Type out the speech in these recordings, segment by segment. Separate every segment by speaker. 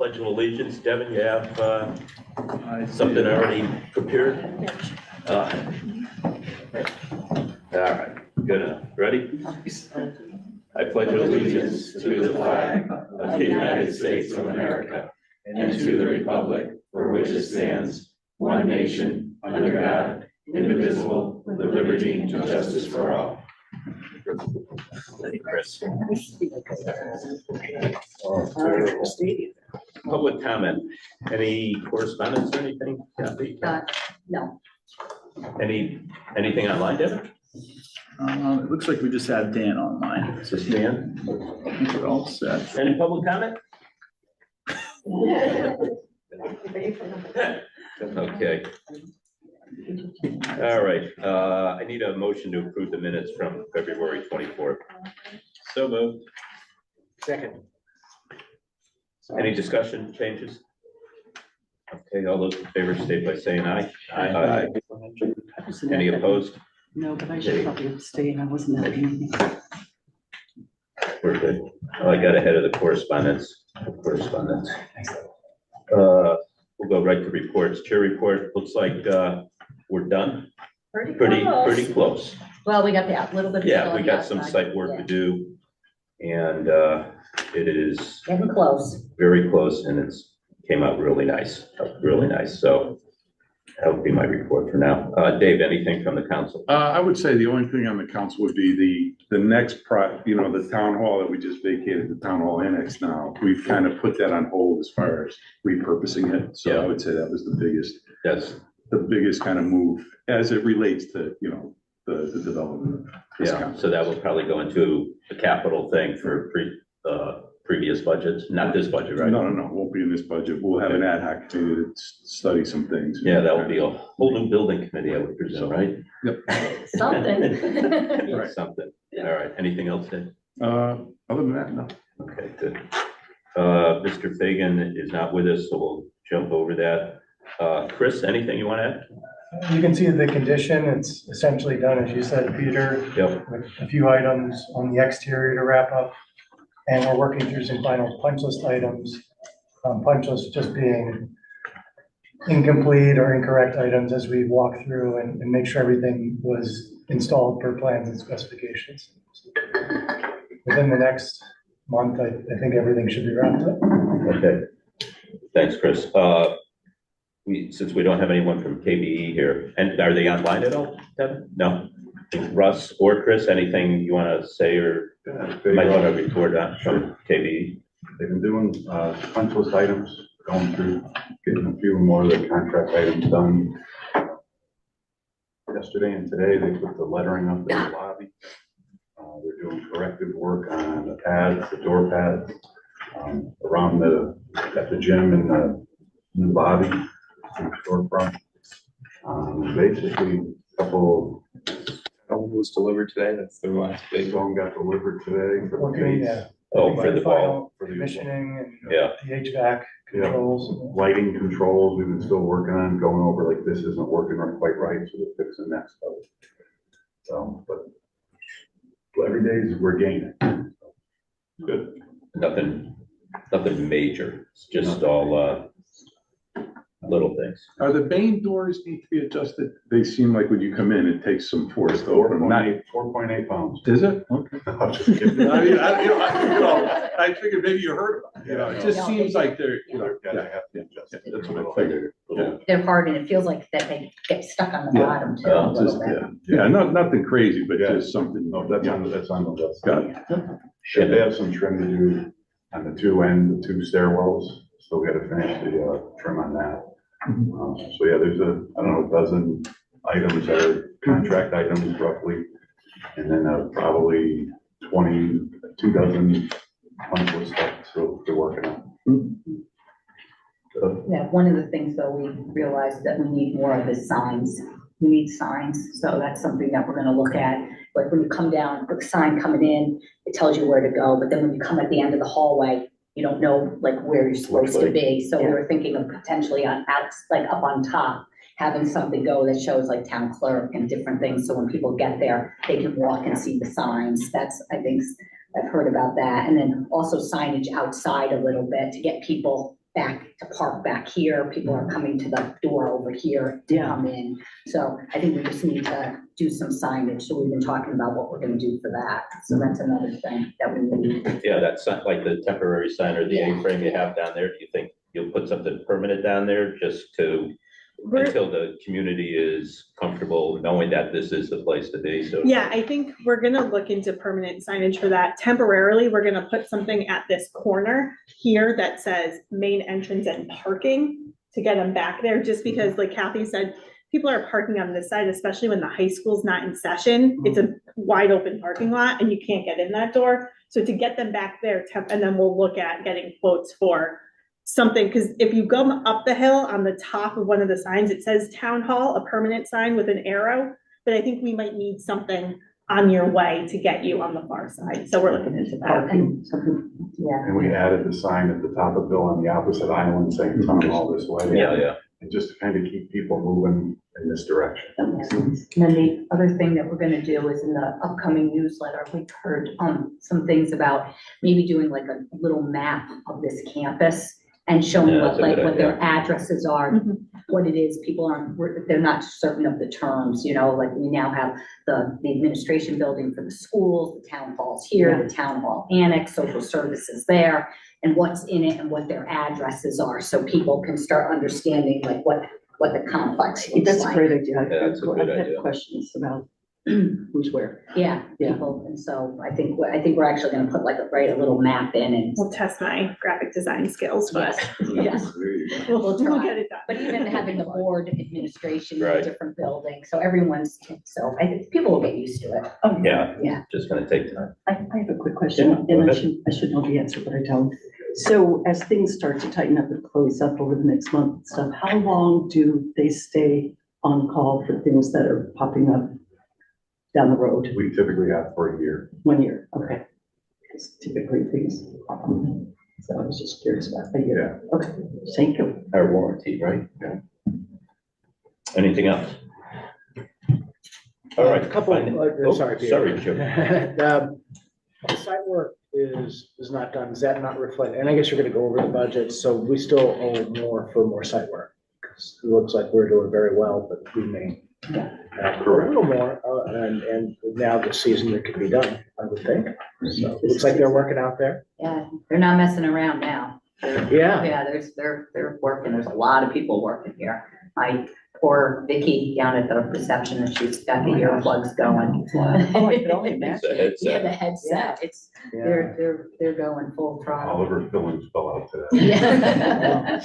Speaker 1: Pledge of Allegiance. Devin, you have something already prepared? All right, good enough. Ready? I pledge allegiance to the flag of the United States of America and to the republic for which it stands, one nation, under God, indivisible, with liberty and justice for all. Chris. Public comment. Any correspondence or anything? Kathy?
Speaker 2: No.
Speaker 1: Anything online, Devin?
Speaker 3: It looks like we just had Dan online.
Speaker 1: Is this Dan?
Speaker 3: I think we're all set.
Speaker 1: Any public comment? Okay. All right, I need a motion to approve the minutes from February 24th. So moved.
Speaker 4: Second.
Speaker 1: Any discussion, changes? Okay, all those in favor state by saying aye.
Speaker 3: Aye.
Speaker 1: Any opposed?
Speaker 2: No, but I should probably abstain. I wasn't at the meeting.
Speaker 1: We're good. Oh, I got ahead of the correspondence. We'll go right to reports. Chair report, looks like we're done. Pretty close.
Speaker 2: Well, we got that little bit. Of
Speaker 1: Yeah, we got some site work to do. And it is
Speaker 2: Getting close.
Speaker 1: very close and it's came out really nice, So that would be my report for now. Dave, anything from the council?
Speaker 5: I would say the only thing on the council would be the next the town hall that we just vacated, the town hall annex now. We've kind of put that on hold as far as repurposing it. So
Speaker 1: Yeah.
Speaker 5: I would say that was
Speaker 1: That's,
Speaker 5: the biggest kind of move as it relates to, the development. of this
Speaker 1: yeah,
Speaker 5: council.
Speaker 1: so that will probably go into a capital thing for previous budgets, not this budget, right?
Speaker 5: No, it won't be in this budget. We'll have an ad hoc committee to study some things.
Speaker 1: Yeah, that would be a whole new building committee, I would presume, right?
Speaker 2: Something.
Speaker 5: Right.
Speaker 1: Something. All right, anything else, Dave?
Speaker 5: Other than that, no.
Speaker 1: Okay, good. Mr. Fagan is not with us, so we'll jump over that. Chris, anything you want to add?
Speaker 4: You can see the condition, it's essentially done, as you said, Peter,
Speaker 1: Yep.
Speaker 4: with a few items on the exterior to wrap up. And we're working through some final punch list items. Punch list just being incomplete or incorrect items as we walk through and make sure everything was installed per plans and specifications. Within the next month, I think everything should be wrapped up.
Speaker 1: Okay. Thanks, Chris. Since we don't have anyone from KBE here, and are they online at all, Devin? No? Russ or Chris, anything you want to say or might want to report on from KBE?
Speaker 6: They've been doing punch list items, going through, getting a few more of the contract items done. Yesterday and today, they put the lettering up in the lobby. They're doing corrective work on the pads, the door pads, around at the gym and the new lobby, storefront. Basically, a couple.
Speaker 7: Was delivered today. That's the last big
Speaker 6: One got delivered today for the
Speaker 4: Working,
Speaker 6: base.
Speaker 4: yeah.
Speaker 1: Oh, for the ball.
Speaker 4: For commissioning and
Speaker 1: Yeah.
Speaker 4: the HVAC controls.
Speaker 6: Lighting controls, we've been still working on, going over like this isn't working quite right, so we're fixing that stuff. So, but every day we're gaining.
Speaker 1: Good. Nothing major. It's just all little things.
Speaker 5: Are the Bain doors need to be adjusted? They seem like when you come in, it takes some force to open them.
Speaker 6: 4.8 pounds.
Speaker 5: Is it? Okay.
Speaker 6: I'm just kidding.
Speaker 5: I mean, I figured maybe you heard about it. It just seems like they're, that's what I figured. Yeah.
Speaker 2: They're hard and it feels like that they get stuck on the
Speaker 5: Yeah.
Speaker 2: bottom too.
Speaker 1: Yeah,
Speaker 2: a little bit.
Speaker 5: Yeah, nothing crazy, but
Speaker 6: Yeah.
Speaker 5: just something.
Speaker 6: No, that's on the list.
Speaker 5: Got it.
Speaker 6: Yeah, they have some trim to do on the the two stairwells, so we gotta finish the trim on that. So yeah, there's a dozen items that are contract items roughly, and then probably 22 dozen punch list stuff, so they're working on.
Speaker 2: Yeah, one of the things though, we realized that we need more of is signs. We need signs, so that's something that we're gonna look at. Like when you come down, the sign coming in, it tells you where to go, but then when you come at the end of the hallway, you don't know like where you're supposed to be. So we were thinking of potentially like up on top, having something go that shows like town clerk and different things. So when people get there, they can walk and see the signs. That's, I think, I've heard about that. And then also signage outside a little bit to get people back to park back here. People are coming to the door over here to
Speaker 8: Yeah.
Speaker 2: come in. So I think we just need to do some signage. So we've been talking about what we're gonna do for that. So that's another thing that we need.
Speaker 1: Yeah, that's not like the temporary sign or the
Speaker 2: Yeah.
Speaker 1: A-frame you have down there. Do you think you'll put something permanent down there just to, until the community is comfortable knowing that this is the place to be? So
Speaker 9: Yeah, I think we're gonna look into permanent signage for that. Temporarily, we're gonna put something at this corner here that says main entrance and parking to get them back there, just because like Kathy said, people are parking on this side, especially when the high school's not in session. It's a wide open parking lot and you can't get in that door. So to get them back there, and then we'll look at getting quotes for something, because if you go up the hill on the top of one of the signs, it says Town Hall, a permanent sign with an arrow. But I think we might need something on your way to get you on the far side. So we're looking into that.
Speaker 2: And something, yeah.
Speaker 6: And we added the sign at the top of the bill on the opposite island saying Town Hall this way.
Speaker 1: yeah.
Speaker 6: And just to kind of keep people moving in this direction.
Speaker 2: That makes sense. And then the other thing that we're gonna do is in the upcoming newsletter, we heard, some things about maybe doing like a little map of this campus and showing
Speaker 1: Yeah,
Speaker 2: what,
Speaker 1: that's a
Speaker 2: like,
Speaker 1: good
Speaker 2: what their addresses are,
Speaker 9: Mhm.
Speaker 2: what it is, people aren't, they're not certain of the terms, you know, like we now have the administration building for the schools, the town hall's here, the town hall annex, social services there, and what's in it and what their addresses are, so people can start understanding like what the complex looks
Speaker 8: That's a
Speaker 2: like.
Speaker 8: great idea.
Speaker 1: Yeah, that's a good
Speaker 8: I've had
Speaker 1: idea.
Speaker 8: questions about who's where.
Speaker 2: Yeah,
Speaker 8: Yeah.
Speaker 2: people, and so I think we're actually gonna put like write a little map in and,
Speaker 9: We'll test my graphic design skills, but
Speaker 2: yes.
Speaker 6: There you go.
Speaker 2: We'll
Speaker 9: we'll
Speaker 2: try.
Speaker 9: get it done.
Speaker 2: But even having the board administration in a
Speaker 1: Right.
Speaker 2: different building, so everyone's, so I think people will get used to it.
Speaker 1: Yeah.
Speaker 2: Yeah.
Speaker 1: Just gonna take time.
Speaker 8: I have a quick question,
Speaker 1: Yeah, go
Speaker 8: and
Speaker 1: ahead.
Speaker 8: I should know the answer, but I don't. So as things start to tighten up and close up over the next month and stuff, how long do they stay on call for things that are popping up down the road?
Speaker 6: We typically have for a year.
Speaker 8: 1 year, okay. Because typically things pop up. So I was just curious about a year. Okay, thank you.
Speaker 1: Our warranty, right?
Speaker 6: Yeah.
Speaker 1: Anything else? All right.
Speaker 10: A couple,
Speaker 1: Oh,
Speaker 10: sorry, Peter.
Speaker 1: sorry, Jim.
Speaker 10: The site work is not done, is that not reflected? And I guess you're gonna go over the budget, so we still owe more for more site work. 'Cause it looks like we're doing very well, but we may. A little more, and now the season it could be done, I would think. So it looks like they're working out there.
Speaker 2: Yeah, they're not messing around now.
Speaker 10: Yeah.
Speaker 2: Yeah, they're working, there's a lot of people working here. My poor Vicky down at the reception, and she's got the earplugs going.
Speaker 8: Oh, I could only
Speaker 1: It's
Speaker 8: imagine.
Speaker 1: a headset.
Speaker 2: Yeah, the headset, it's, they're going full throttle.
Speaker 6: Oliver fillings fell out today.
Speaker 2: Yeah.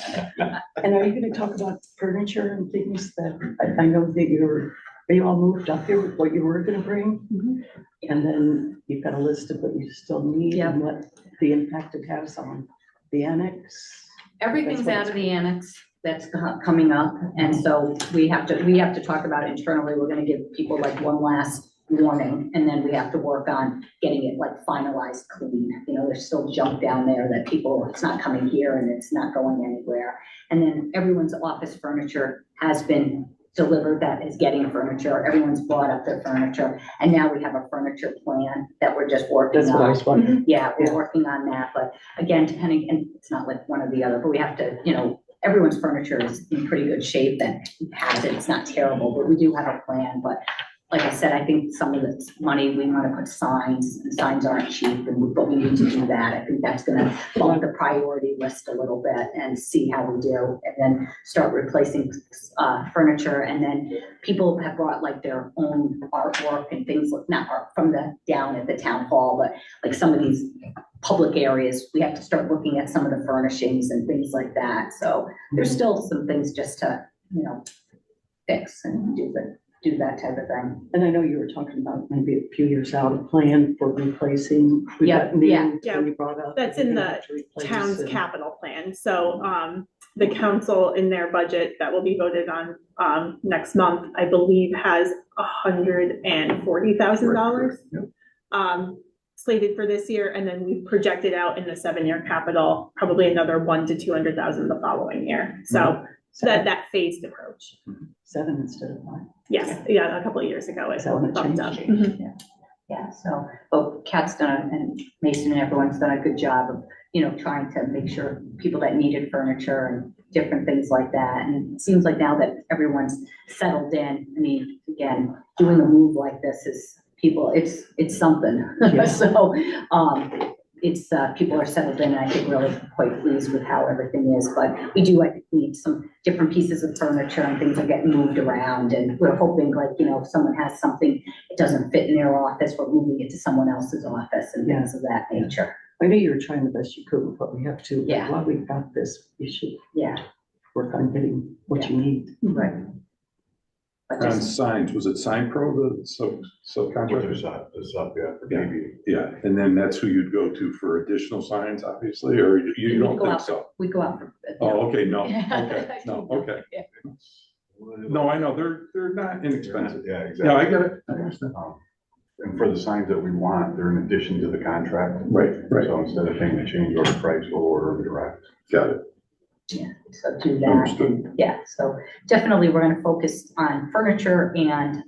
Speaker 8: And are you gonna talk about furniture and things that, I know that you all moved up here with what you were gonna bring?
Speaker 2: Mhm.
Speaker 8: And then you've got a list of what you still need
Speaker 2: Yeah.
Speaker 8: and what the impact it has on the annex.
Speaker 2: Everything's out of the annex that's coming up, and so we have to talk about it internally. We're gonna give people like one last warning, and then we have to work on getting it like finalized clean. You know, there's still junk down there that people, it's not coming here and it's not going anywhere. And then everyone's office furniture has been delivered, that is getting furniture. Everyone's brought up their furniture, and now we have a furniture plan that we're just working on.
Speaker 8: That's what I was wondering.
Speaker 2: Yeah, we're
Speaker 8: Yeah.
Speaker 2: working on that, but again, depending, and it's not like one or the other, but we have to, you know, everyone's furniture is in pretty good shape and has it, it's not terrible, but we do have a plan, but like I said, I think some of this money, we wanna put signs, and signs aren't cheap, but we need to do that. I think that's gonna bump the priority list a little bit and see how we do, and then start replacing, furniture, and then people have brought like their own artwork and things, like not art from the, down at the town hall, but like some of these public areas, we have to start looking at some of the furnishings and things like that, so there's still some things just to, you know, fix and do that type of thing.
Speaker 8: And I know you were talking about maybe a few years out, a plan for replacing.
Speaker 2: Yeah, yeah.
Speaker 8: When you brought up.
Speaker 9: That's
Speaker 8: that
Speaker 9: in
Speaker 8: you're
Speaker 9: the
Speaker 8: gonna have to replace
Speaker 9: Town's
Speaker 8: and-
Speaker 9: capital plan. So, the council in their budget that will be voted on, next month, I believe has $140,000.
Speaker 6: Yep.
Speaker 9: Slated for this year, and then we projected out in the 7-year capital, probably another 100,000 to 200,000 the following year. So that phased approach.
Speaker 8: 7 instead of 5.
Speaker 9: Yes, yeah, a couple of years ago, it
Speaker 8: Is that when it
Speaker 9: bumped up.
Speaker 8: changed?
Speaker 9: Mhm.
Speaker 2: Yeah, so, but Kat's done, and Mason and everyone's done a good job of you know, trying to make sure people that needed furniture and different things like that. And it seems like now that everyone's settled in, I mean, again, doing a move like this is people, it's something. So, it's, people are settled in, and I think really quite pleased with how everything is, but we do, I think, need some different pieces of furniture and things are getting moved around, and we're hoping, like, you know, if someone has something that doesn't fit in their office, we're moving it to someone else's office and things of that nature.
Speaker 8: I know you were trying the best you could with what we have to.
Speaker 2: Yeah.
Speaker 8: While we've got this, we should
Speaker 2: Yeah,
Speaker 8: work on getting what you need.
Speaker 2: right. But
Speaker 5: On
Speaker 2: just,
Speaker 5: signs, was it Sign Pro, the subcontractor?
Speaker 6: It's up, yeah, for
Speaker 5: Yeah.
Speaker 6: maybe.
Speaker 5: Yeah, and then that's who you'd go to for additional signs, obviously, or you
Speaker 2: we
Speaker 5: don't
Speaker 2: go
Speaker 5: think
Speaker 2: out,
Speaker 5: so?
Speaker 2: we go out for.
Speaker 5: Oh, okay, no,
Speaker 2: Yeah.
Speaker 5: okay, no, okay.
Speaker 2: Yeah.
Speaker 5: No, I know, they're not inexpensive.
Speaker 6: Yeah, exactly.
Speaker 5: Yeah, I get it, I understand.
Speaker 6: And for the signs that we want, they're in addition to the contract.
Speaker 5: Right, right,
Speaker 6: So instead of paying the change order price, we'll order them direct.
Speaker 5: got it,
Speaker 2: Yeah, so do that.
Speaker 5: understood.
Speaker 2: Yeah, so definitely we're gonna focus on furniture and,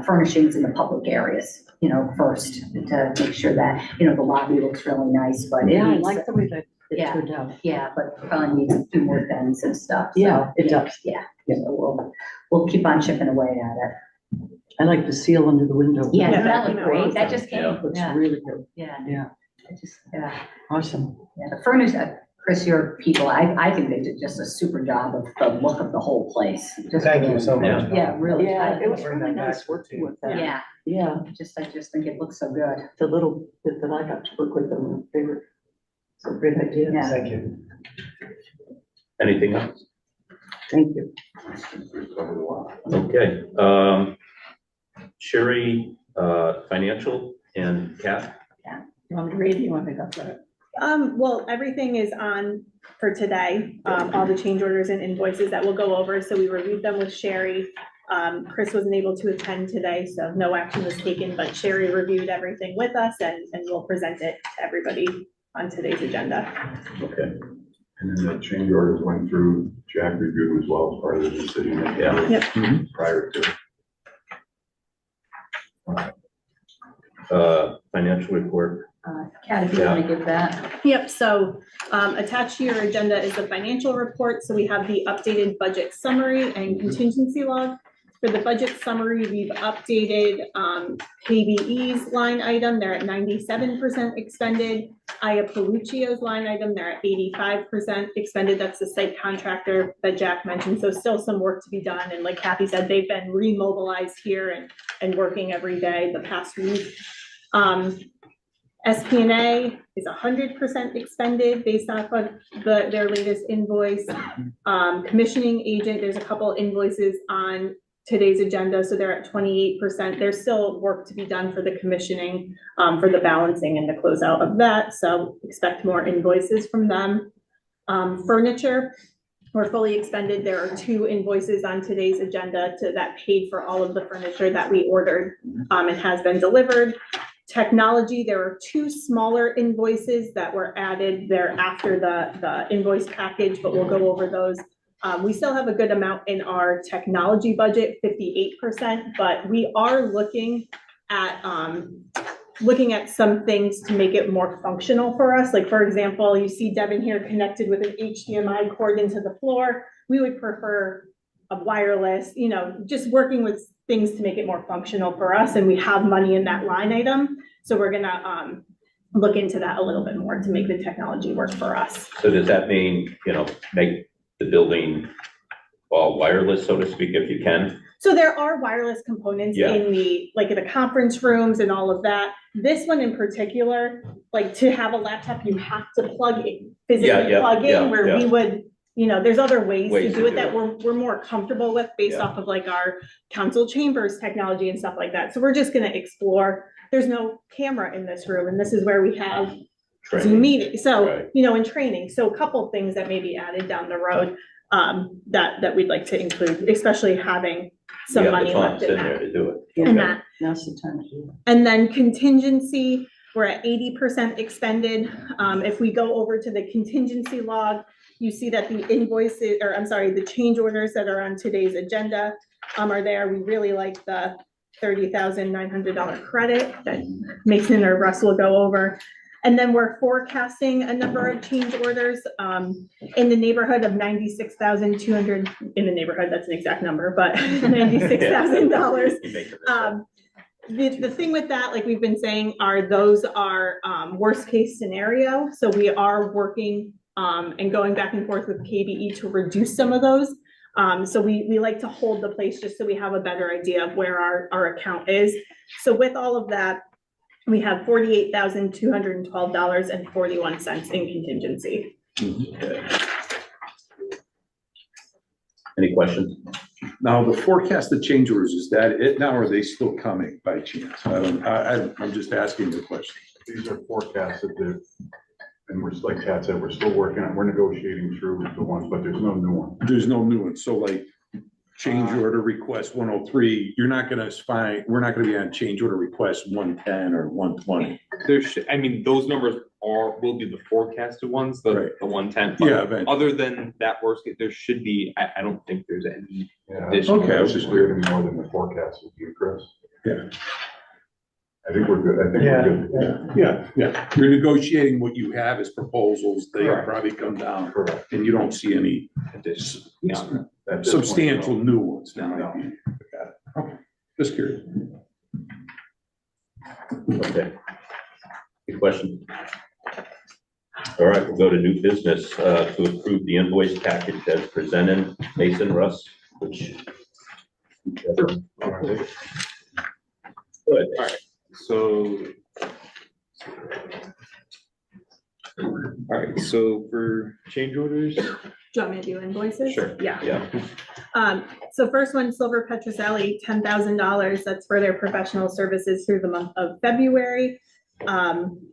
Speaker 2: furnishings in the public areas, you know, first, to make sure that, you know, the lobby looks really nice, but it
Speaker 8: Yeah, I
Speaker 2: needs,
Speaker 8: like the way that it
Speaker 2: Yeah.
Speaker 8: turned out.
Speaker 2: yeah, but probably needs a few more things and stuff. So,
Speaker 8: Yeah, it does.
Speaker 2: Yeah, so we'll keep on chipping away at it.
Speaker 8: I like the seal under the window.
Speaker 2: Yeah,
Speaker 9: Yeah,
Speaker 2: that
Speaker 9: that
Speaker 2: looked
Speaker 9: came out
Speaker 2: great, that
Speaker 9: awesome.
Speaker 2: just came,
Speaker 1: Yeah.
Speaker 8: Looks
Speaker 2: yeah,
Speaker 8: really good.
Speaker 2: yeah.
Speaker 8: Yeah,
Speaker 2: It just, yeah,
Speaker 8: awesome.
Speaker 2: yeah, the furniture, Chris, your people, I think they did just a super job of the look of the whole place. Just
Speaker 4: Thank you
Speaker 2: really-
Speaker 4: so much.
Speaker 2: Yeah, really.
Speaker 8: Yeah, it was
Speaker 4: Bring
Speaker 8: really
Speaker 4: that back
Speaker 8: nice
Speaker 4: to the
Speaker 8: working
Speaker 4: team.
Speaker 8: with that.
Speaker 2: Yeah,
Speaker 8: Yeah,
Speaker 2: I just think it looks so good.
Speaker 8: the little bit that I got to work with them, they were, it's a great idea.
Speaker 2: Yeah.
Speaker 4: Thank you.
Speaker 1: Anything else?
Speaker 8: Thank you.
Speaker 6: We've covered a lot.
Speaker 1: Okay, Sherry, financial and Kat?
Speaker 2: You want me to read? You want me to go through it?
Speaker 9: Well, everything is on for today, all the change orders and invoices that we'll go over, so we reviewed them with Sherry. Chris wasn't able to attend today, so no action was taken, but Sherry reviewed everything with us and we'll present it to everybody on today's agenda.
Speaker 1: Okay.
Speaker 6: And then the change orders went through, Jack reviewed as well as part of the decision. making
Speaker 1: Yeah.
Speaker 9: Yep.
Speaker 6: Prior to.
Speaker 1: Financial report.
Speaker 2: Kat, if you want to give that.
Speaker 9: Yep, so attached to your agenda is the financial report, so we have the updated budget summary and contingency log. For the budget summary, we've updated KBE's line item, they're at 97% expended. Aya Paluccio's line item, they're at 85% expended, that's the site contractor that Jack mentioned, so still some work to be done, and like Kathy said, they've been remobilized here and working every day the past week. SPNA is 100% expended based off of their latest invoice. Commissioning agent, there's a couple invoices on today's agenda, so they're at 28%. There's still work to be done for the commissioning, for the balancing and the closeout of that, so expect more invoices from them. Furniture, we're fully expended. There are 2 invoices on today's agenda that paid for all of the furniture that we ordered and has been delivered. Technology, there are 2 smaller invoices that were added there after the invoice package, but we'll go over those. We still have a good amount in our technology budget, 58%, but we are looking at some things to make it more functional for us. Like, for example, you see Devin here connected with an HDMI cord into the floor. We would prefer a wireless, you know, just working with things to make it more functional for us, and we have money in that line item. So we're gonna look into that a little bit more to make the technology work for us.
Speaker 1: So does that mean, you know, make the building all wireless, so to speak, if you can?
Speaker 9: So there are wireless components
Speaker 1: Yeah.
Speaker 9: in the conference rooms and all of that. This one in particular, like, to have a laptop, you have to plug in, physically
Speaker 1: Yeah,
Speaker 9: plug in, where
Speaker 1: yeah.
Speaker 9: we would, you know, there's other ways to
Speaker 1: Ways
Speaker 9: do
Speaker 1: to
Speaker 9: it
Speaker 1: do
Speaker 9: that
Speaker 1: it.
Speaker 9: we're more comfortable with based
Speaker 1: Yeah.
Speaker 9: off of like our council chambers technology and stuff like that. So we're just gonna explore. There's no camera in this room, and this is where we have Zoom
Speaker 1: Training.
Speaker 9: meeting. So,
Speaker 1: Right.
Speaker 9: you know, in training, so a couple of things that may be added down the road, that we'd like to include, especially having some
Speaker 1: You have
Speaker 9: money
Speaker 1: the
Speaker 9: left
Speaker 1: funds
Speaker 9: in
Speaker 1: in
Speaker 9: that.
Speaker 1: there to do it.
Speaker 8: Yeah.
Speaker 9: And that,
Speaker 8: Now's the time to do it.
Speaker 9: and then contingency, we're at 80% expended. If we go over to the contingency log, you see that the invoices, or I'm sorry, the change orders that are on today's agenda, are there. We really like the $30,900 credit that Mason or Russ will go over. And then we're forecasting a number of change orders, in the neighborhood of $96,200, in the neighborhood, that's an exact number, but $96,000. The thing with that, like we've been saying, those are worst case scenario. So we are working and going back and forth with KBE to reduce some of those. So we like to hold the place just so we have a better idea of where our account is. So with all of that, we have $48,212.41 in contingency.
Speaker 1: Any questions?
Speaker 5: Now, the forecasted change orders, is that it now, or are they still coming by chance? I'm just asking the question.
Speaker 6: These are forecasted that, and we're, like Chad said, we're still working on, we're negotiating through the ones, but there's no new one.
Speaker 5: There's no new one, so like change order request 103, you're not gonna find, we're not gonna be on change order request 110 or 120.
Speaker 7: There should, I mean, those numbers will be the forecasted ones,
Speaker 5: Right.
Speaker 7: the 110.
Speaker 5: Yeah, eventually.
Speaker 7: Other than that worst case, there should be, I don't think there's any.
Speaker 6: Yeah,
Speaker 7: Additional.
Speaker 5: Okay, I was
Speaker 6: just
Speaker 5: just
Speaker 6: clear more than the forecast with you, Chris.
Speaker 5: Yeah.
Speaker 6: I think we're good. I think
Speaker 4: Yeah.
Speaker 6: we're good.
Speaker 5: Yeah. You're negotiating what you have as proposals, they
Speaker 6: Correct.
Speaker 5: probably come down,
Speaker 6: Correct.
Speaker 5: and you don't see any
Speaker 7: Additional. Yeah.
Speaker 6: At this point,
Speaker 5: substantial
Speaker 6: no.
Speaker 5: new ones now.
Speaker 6: No.
Speaker 5: Okay, just curious.
Speaker 1: Okay. Good question. All right, we'll go to new business, to approve the invoice package as presented. Mason, Russ, which. Good.
Speaker 7: So. All right, so for change orders,
Speaker 9: Do you want me to do invoices?
Speaker 7: Sure.
Speaker 9: Yeah.
Speaker 1: Yeah,
Speaker 9: So first one, Silver Petroselli, $10,000. That's for their professional services through the month of February.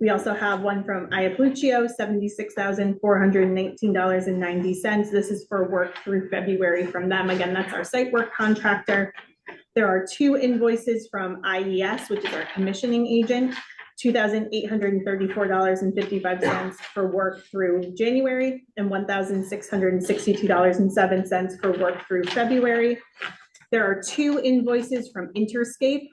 Speaker 9: We also have one from Iapluccio, $76,419.90. This is for work through February from them. Again, that's our site work contractor. There are two invoices from IES, which is our commissioning agent, $2,834.55 for work through January and $1,662.07 for work through February. There are two invoices from Interscape.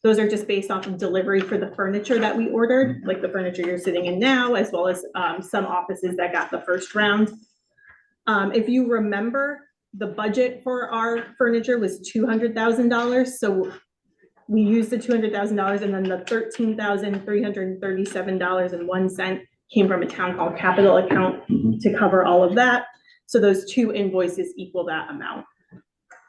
Speaker 9: Those are just based off of delivery for the furniture that we ordered, like the furniture you're sitting in now, as well as some offices that got the first round. If you remember, the budget for our furniture was $200,000. So we used the $200,000, and then the $13,337.01 came from a town hall capital account to cover all of that. So those two invoices equal that amount.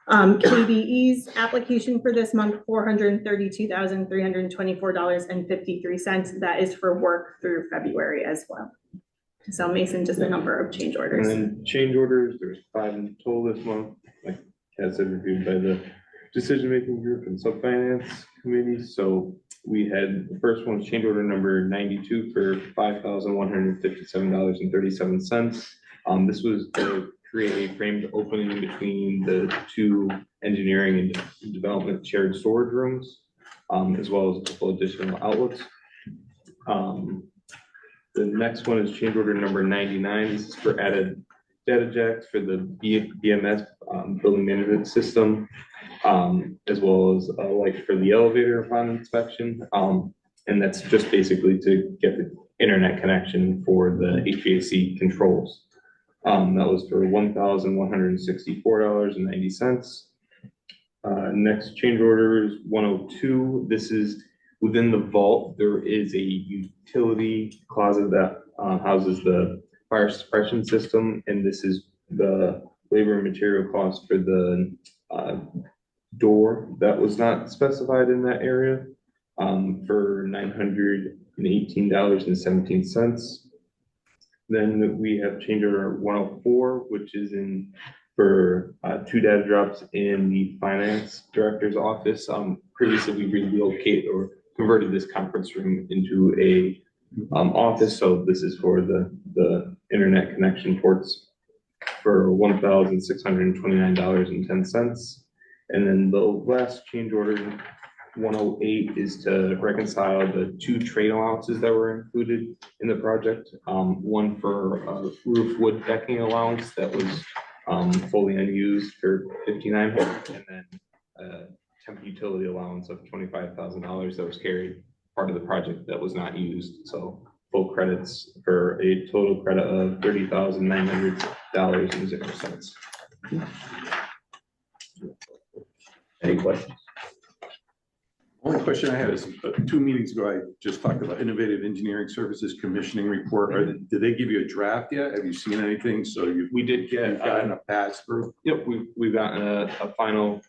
Speaker 9: KBE's application for this month, $432,324.53. That is for work through February as well. So Mason, just a number of change
Speaker 7: and
Speaker 9: orders.
Speaker 7: then change orders, there's 5 in total this month, like Kat said, reviewed by the decision-making group and sub-finance committee. So we had, the first one was change order number 92 for $5,157.37. This was to create a framed opening between the two engineering and development shared storage rooms, as well as a couple additional outlets. The next one is change order number 99. This is for added data jacks for the BMS building management system, as well as a light for the elevator upon inspection. And that's just basically to get the internet connection for the HVAC controls. That was for $1,164.90. Next change order is 102. This is within the vault. There is a utility closet that houses the fire suppression system, and this is the labor and material cost for the door that was not specified in that area, for $918.17. Then we have change order 104, which is in for 2 data drops in the finance director's office. Previously, we relocated or converted this conference room into a office. So this is for the internet connection ports for $1,629.10. And then the last change order 108 is to reconcile the 2 trade allowances that were included in the project. One for roof wood decking allowance that was fully unused for $5,900, and then temp utility allowance of $25,000 that was carried part of the project that was not used, so full credits for a total credit of $30,900.00.
Speaker 1: Any questions?
Speaker 5: Only question I have is, 2 meetings ago, I just talked about Innovative Engineering Services Commissioning Report. Did they give you a draft yet? Have you seen anything? So
Speaker 7: We did
Speaker 5: you've
Speaker 7: get,
Speaker 5: gotten a pass through?
Speaker 7: yep, we've gotten a final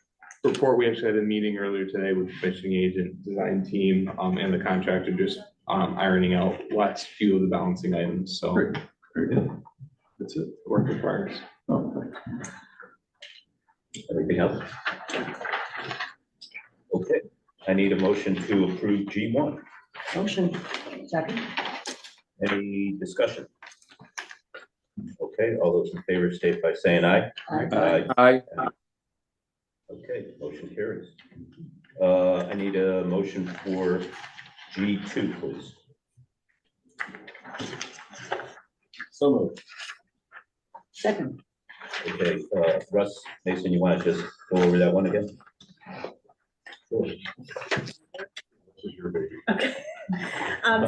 Speaker 7: report. We actually had a meeting earlier today with the commissioning agent, design team, and the contractor, just ironing out last few of the balancing items, so
Speaker 5: Great. Very good. That's it.
Speaker 7: work in progress.
Speaker 5: Oh,
Speaker 1: Anything else? Okay, I need a motion to approve G1.
Speaker 8: Motion.
Speaker 2: Second?
Speaker 1: Any discussion? Okay, all those in favor state by saying aye.
Speaker 2: Aye.
Speaker 3: Aye.
Speaker 1: Okay, motion carries. I need a motion for G2, please.
Speaker 3: So moved.
Speaker 2: Second.
Speaker 1: Okay, Russ, Mason, you want to just go over that one again?
Speaker 6: This is your baby.
Speaker 9: Okay.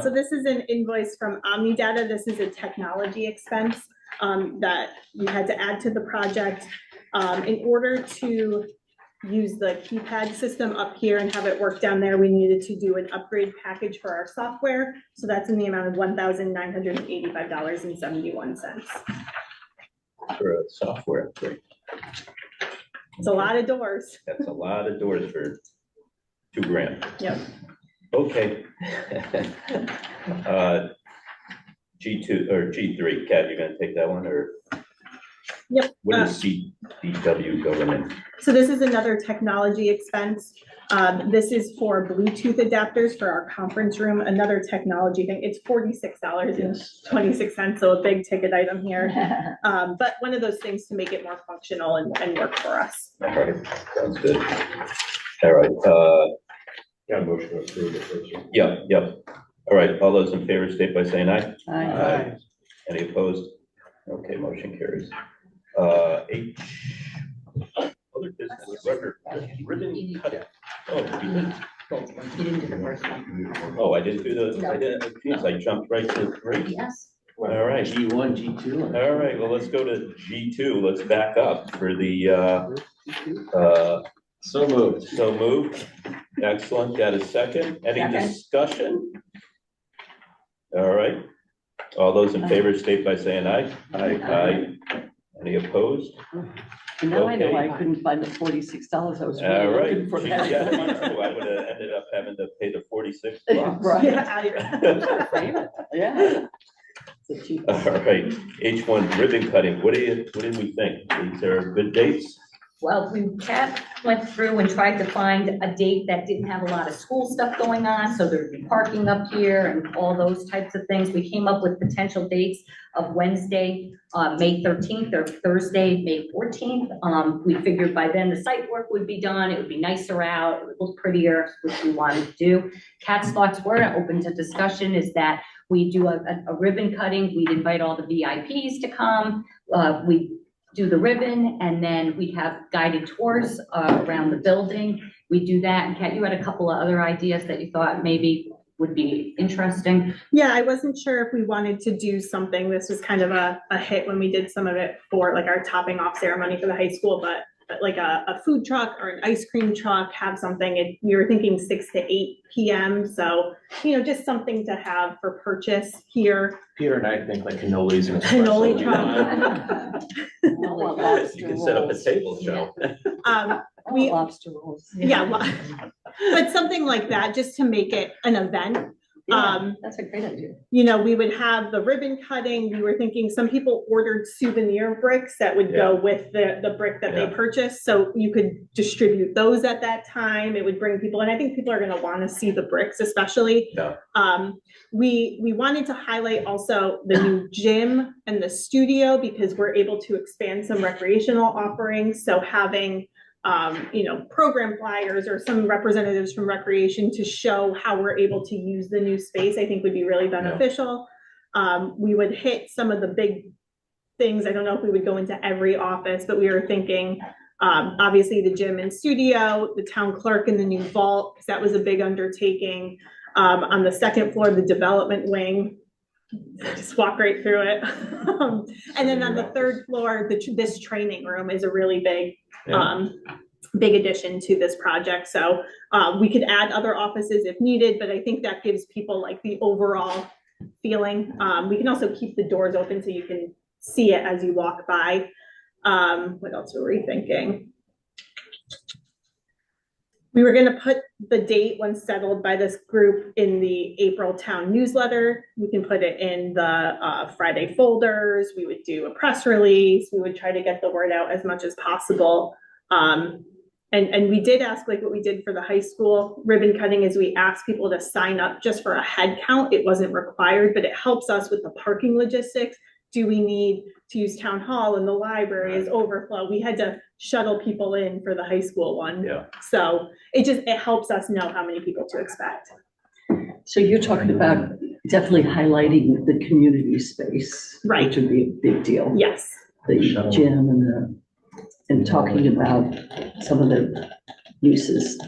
Speaker 9: So this is an invoice from Omnidata. This is a technology expense that we had to add to the project. In order to use the keypad system up here and have it work down there, we needed to do an upgrade package for our software. So that's in the amount of $1,985.71.
Speaker 1: For a software upgrade.
Speaker 9: It's a lot of doors.
Speaker 1: That's a lot of doors for $2,000.
Speaker 9: Yep.
Speaker 1: Okay. G2 or G3, Kat, you're gonna take that one, or?
Speaker 9: Yep.
Speaker 1: What is CDW going in?
Speaker 9: So this is another technology expense. This is for Bluetooth adapters for our conference room, another technology thing. It's $46.26, so a big ticket item here. But one of those things to make it more functional and work for us.
Speaker 1: All right, sounds good. All right,
Speaker 6: Got a motion to approve it first.
Speaker 1: yep. All right, all those in favor state by saying aye.
Speaker 8: Aye.
Speaker 1: Any opposed? Okay, motion carries. H, other business, ribbon cutting. Oh, we did.
Speaker 2: You didn't do the first one.
Speaker 1: Oh, I didn't do the, I didn't, geez, I jumped right to 3.
Speaker 2: Yes.
Speaker 1: All right.
Speaker 3: G1, G2.
Speaker 1: All right, well, let's go to G2. Let's back up for the,
Speaker 3: So moved.
Speaker 1: so moved. Excellent. Got a second? Any
Speaker 2: Second.
Speaker 1: discussion? All right. All those in favor state by saying aye.
Speaker 3: Aye.
Speaker 1: Any opposed?
Speaker 8: And now I know why I
Speaker 1: Okay.
Speaker 8: couldn't find the $46. I was
Speaker 1: All
Speaker 8: really
Speaker 1: right.
Speaker 8: looking for
Speaker 1: Gee,
Speaker 8: that.
Speaker 1: yeah, me too. I would have ended up having to pay the 46 bucks.
Speaker 8: Right.
Speaker 9: Yeah.
Speaker 8: Frame it. Yeah. It's a cheap.
Speaker 1: All right, H1 ribbon cutting. What do we think? These are good dates?
Speaker 2: Well, Kat went through and tried to find a date that didn't have a lot of school stuff going on, so there'd be parking up here and all those types of things. We came up with potential dates of Wednesday, May 13th, or Thursday, May 14th. We figured by then the site work would be done, it would be nicer out, it would look prettier, which we wanted to do. Kat's thoughts were, open to discussion, is that we do a ribbon cutting, we'd invite all the VIPs to come, we do the ribbon, and then we have guided tours around the building. We do that, and Kat, you had a couple of other ideas that you thought maybe would be interesting.
Speaker 9: Yeah, I wasn't sure if we wanted to do something. This was kind of a hit when we did some of it for like our topping off ceremony for the high school, but like a food truck or an ice cream truck, have something. And we were thinking 6 to 8 p.m. So, just something to have for purchase here.
Speaker 10: Peter and I think like cannolis and.
Speaker 9: Cannoli
Speaker 10: espresso.
Speaker 9: truck.
Speaker 1: You can set up a table, Joe.
Speaker 9: We-
Speaker 8: Lobster rolls.
Speaker 9: Yeah, but something like that, just to make it an event.
Speaker 8: Yeah, that's a great idea.
Speaker 9: We would have the ribbon cutting. We were thinking some people ordered souvenir bricks that would go with the brick that they
Speaker 1: Yeah.
Speaker 9: purchased. So you could distribute those at that time. It would bring people, and I think people are going to want to see the bricks, especially.
Speaker 1: Yeah.
Speaker 9: We wanted to highlight also the new gym and the studio, because we're able to expand some recreational offerings. So having program flyers or some representatives from recreation to show how we're able to use the new space, I think would be really beneficial. We would hit some of the big things. I don't know if we would go into every office, but we were thinking, obviously the gym and studio, the town clerk in the new vault, because that was a big undertaking. On the second floor, the development wing, just walk right through it. And then on the third floor, this training room is a really big, big addition to this project. So we could add other offices if needed, but I think that gives people like the overall feeling. We can also keep the doors open so you can see it as you walk by. What else were we thinking? We were gonna put the date when settled by this group in the April town newsletter. We can put it in the Friday folders. We would do a press release. We would try to get the word out as much as possible. And we did ask, like what we did for the high school ribbon cutting, is we asked people to sign up just for a head count. It wasn't required, but it helps us with the parking logistics. Do we need to use town hall and the library as overflow? We had to shuttle people in for the high school one.
Speaker 1: Yeah.
Speaker 9: So it helps us know how many people to expect.
Speaker 8: So you're talking about definitely highlighting the community space.
Speaker 9: Right.
Speaker 8: Which would be a big deal.
Speaker 9: Yes.
Speaker 8: The gym and talking about some of the uses.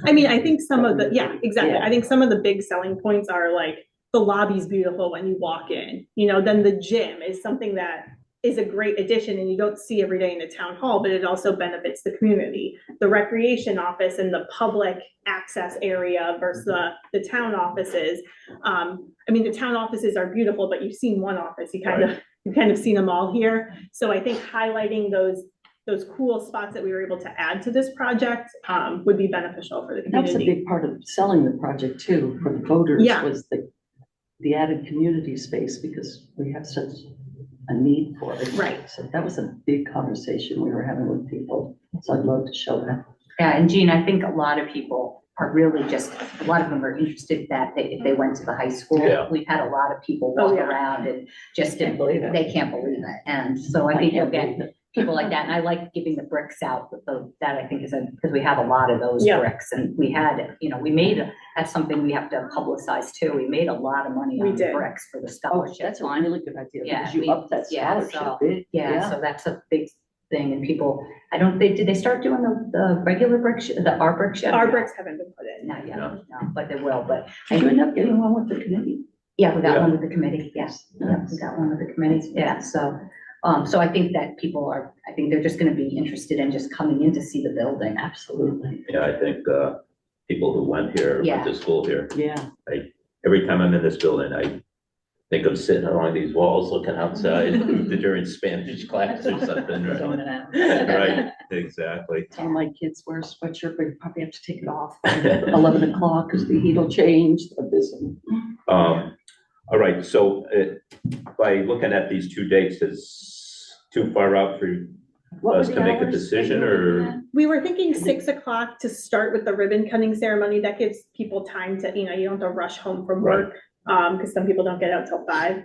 Speaker 9: I mean, I think some of the, exactly.
Speaker 8: Yeah.
Speaker 9: I think some of the big selling points are like, the lobby's beautiful when you walk in, then the gym is something that is a great addition and you don't see every day in the town hall, but it also benefits the community. The recreation office and the public access area versus the town offices. I mean, the town offices are beautiful, but you've seen one office, you've kind of seen them all here. So I think highlighting those cool spots that we were able to add to this project would be beneficial for the community.
Speaker 8: That's a big part of selling the project too, for the voters, was the added community space, because we have such a need for it.
Speaker 9: Right.
Speaker 8: So that was a big conversation we were having with people. So I'd love to show that.
Speaker 2: Yeah, and Jean, I think a lot of people are really a lot of them are interested that if they went to the high school.
Speaker 1: Yeah.
Speaker 2: We've had a lot of people walk around and just
Speaker 8: Can't believe it.
Speaker 2: they can't believe it. And so I think you'll get people like that. And I like giving the bricks out, that I think is because we have a lot of those bricks, and we had, that's something we have to publicize too. We made a lot of money on the bricks for the
Speaker 8: Oh,
Speaker 2: scholarship.
Speaker 8: that's a really good idea,
Speaker 2: Yeah,
Speaker 8: because you up that scholarship.
Speaker 2: So that's a big thing, and people, did they start doing the regular brick, our brick shed?
Speaker 9: Our bricks haven't been put in.
Speaker 2: Not yet, no, but they will, but.
Speaker 8: Did you end up getting one with the committee?
Speaker 2: Yeah, we got one with the committee, yes. Yeah, we got one with the committee, so I think that I think they're just gonna be interested in just coming in to see the building.
Speaker 8: Absolutely.
Speaker 1: Yeah, I think, people who went to school here,
Speaker 8: Yeah.
Speaker 1: every time I'm in this building, I think of sitting along these walls, looking outside during Spanish class or something. Right, exactly.
Speaker 8: Some of my kids wear a sweatshirt, but you probably have to take it off by 11 o'clock because the heat will change.
Speaker 1: All right, so by looking at these two dates, is too far out for us to make a decision, or?
Speaker 9: We were thinking 6 o'clock to start with the ribbon cutting ceremony. That gives people time to, you don't have to rush home from work, because some people don't get out till 5.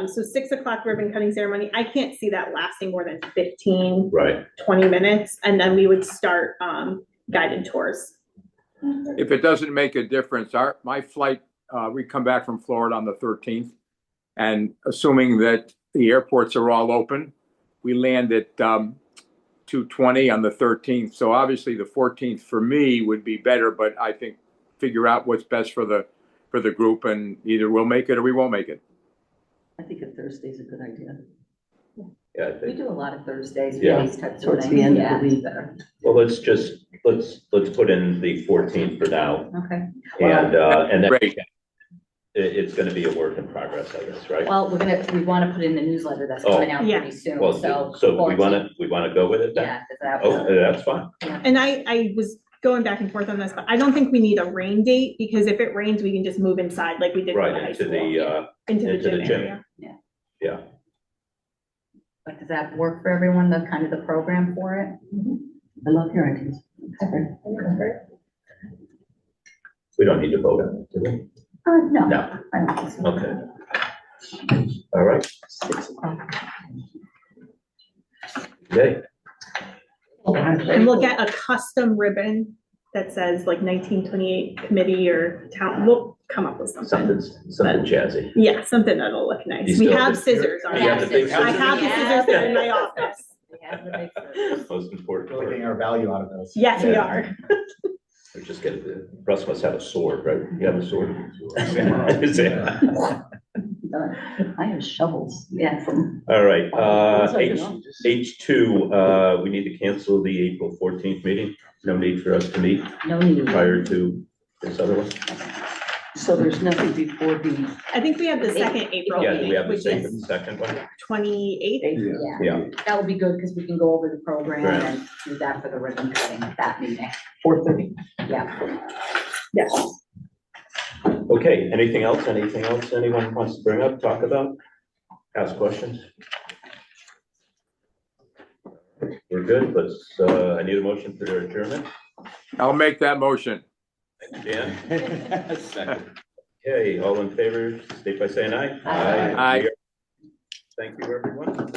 Speaker 9: So 6 o'clock ribbon cutting ceremony. I can't see that lasting more than 15, 20 minutes. And then we would start guided tours.
Speaker 11: If it doesn't make a difference, my flight, we come back from Florida on the 13th, and assuming that the airports are all open, we land at 2:20 on the 13th. So obviously the 14th for me would be better, but I think figure out what's best for the group, and either we'll make it or we won't make it.
Speaker 8: I think a Thursday's a good idea.
Speaker 1: Yeah, I
Speaker 2: We
Speaker 1: think,
Speaker 2: do a lot of Thursdays for
Speaker 1: Yeah.
Speaker 2: these types of
Speaker 8: Towards
Speaker 2: things.
Speaker 8: the end of
Speaker 2: Yeah,
Speaker 8: the week.
Speaker 2: it's better.
Speaker 1: well, let's put in the 14th for now,
Speaker 2: Okay.
Speaker 1: and then
Speaker 11: Great.
Speaker 1: it's gonna be a work in progress, I guess, right?
Speaker 2: Well, we want to put in the newsletter that's
Speaker 1: Oh.
Speaker 2: coming out
Speaker 9: Yeah.
Speaker 2: pretty soon,
Speaker 1: Well,
Speaker 2: so.
Speaker 1: so we
Speaker 2: 14th.
Speaker 1: wanna go with it then?
Speaker 2: Yeah, 'cause that
Speaker 1: Oh, that's fine.
Speaker 9: And I was going back and forth on this, but I don't think we need a rain date, because if it rains, we can just move inside like we did for the
Speaker 1: Right,
Speaker 9: high
Speaker 1: into
Speaker 9: school.
Speaker 1: into the
Speaker 9: Into the
Speaker 1: gym.
Speaker 9: gym area.
Speaker 1: Yeah,
Speaker 2: But does that work for everyone, the kind of the program for it?
Speaker 8: I love your ideas.
Speaker 1: we don't need to vote on it, do we?
Speaker 2: No.
Speaker 1: No.
Speaker 2: I don't think so.
Speaker 1: Okay. All right,
Speaker 8: 6 o'clock.
Speaker 1: okay,
Speaker 9: And we'll get a custom ribbon that says like 1928 committee or town. We'll come up with something.
Speaker 1: something jazzy.
Speaker 9: Yeah, something that'll look
Speaker 1: You
Speaker 9: nice. We
Speaker 1: still
Speaker 9: have
Speaker 1: have-
Speaker 9: scissors
Speaker 1: You
Speaker 9: already.
Speaker 1: have the big
Speaker 9: I have the
Speaker 2: scissors?
Speaker 9: scissors that are in my office.
Speaker 2: We have the big scissors.
Speaker 1: Most important
Speaker 10: Really
Speaker 1: part.
Speaker 10: getting our value out of those.
Speaker 9: Yes, we
Speaker 1: Yeah.
Speaker 9: are.
Speaker 1: There's just get it. Russ must have a sword, right? You have a sword?
Speaker 2: I have shovels, yeah, from,
Speaker 1: All right,
Speaker 8: It's like,
Speaker 1: H2, we need to cancel the April 14th meeting. No need for us to meet
Speaker 2: no need.
Speaker 1: prior to this other one.
Speaker 8: So there's nothing before the
Speaker 9: I think we have the second April
Speaker 1: Yeah, do we
Speaker 9: meeting,
Speaker 1: have the
Speaker 9: which is
Speaker 1: second one?
Speaker 9: 28th.
Speaker 2: Yeah,
Speaker 1: Yeah.
Speaker 2: that would be good, because we can go over the program
Speaker 1: Right.
Speaker 2: and do that for the ribbon cutting at that meeting,
Speaker 8: 4:30.
Speaker 2: yeah.
Speaker 9: Yes.
Speaker 1: Okay, anything else? Anything else anyone wants to bring up, talk about, ask questions? We're good, let's, I need a motion for their adjournment.
Speaker 11: I'll make that motion.
Speaker 1: Dan? Second. Okay, all in favor, state by saying aye.
Speaker 2: Aye.
Speaker 11: Aye.
Speaker 1: Thank you, everyone.